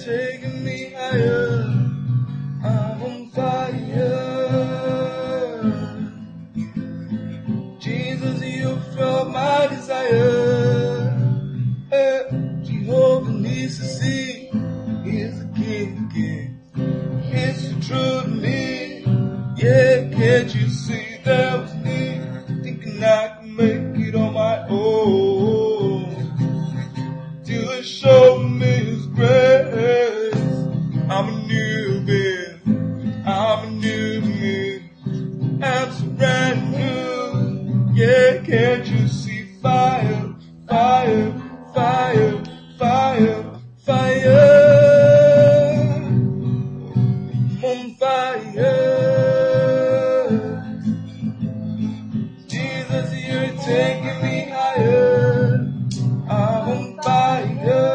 taking me higher. I'm on fire. Jesus, you felt my desire. Jehovah needs to see. He's the King of Kings. It's true to me. Yeah, can't you see that was me? Thinking I can make it on my own. Till it showed me His grace. I'm a newbie. I'm a new me. I'm so brand new. Yeah, can't you see fire, fire, fire, fire, fire? I'm on fire. Jesus, you're taking me higher. I'm on fire.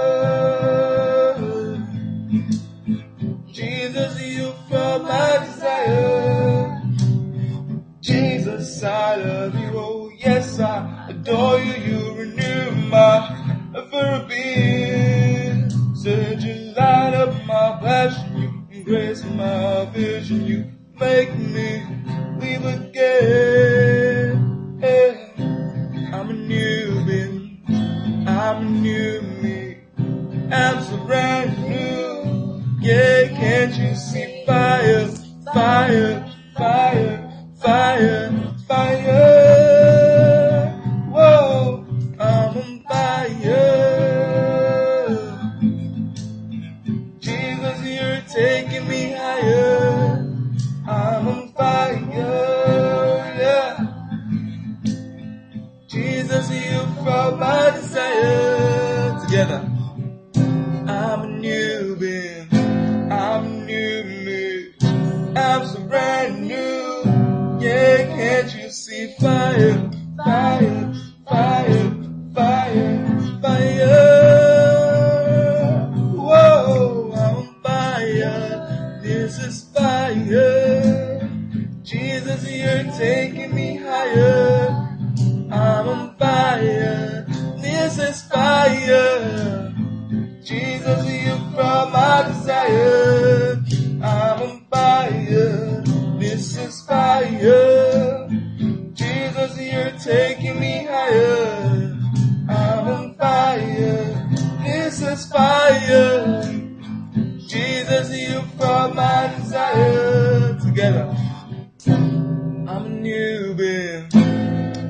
Jesus, you felt my desire. Jesus, I love you, oh yes, I adore you. You renew my very being. Said you light up my passion, you embrace my vision. You make me live again. Hey, I'm a new being, I'm a new me. I'm so brand new. Yeah, can't you see fire, fire, fire, fire, fire? Whoa, I'm on fire. Jesus, you're taking me higher. I'm on fire, yeah. Jesus, you felt my desire. Together. I'm a new being, I'm a new me, I'm so brand new. Yeah, can't you see fire, fire, fire, fire, fire? Whoa, I'm on fire, this is fire. Jesus, you're taking me higher. I'm on fire, this is fire. Jesus, you brought my desire. I'm on fire, this is fire. Jesus, you're taking me higher. I'm on fire, this is fire. Jesus, you brought my desire. Together. I'm a new being,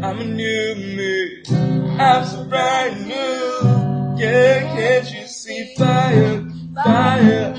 I'm a new me, I'm so brand new. Yeah, can't you see fire, fire,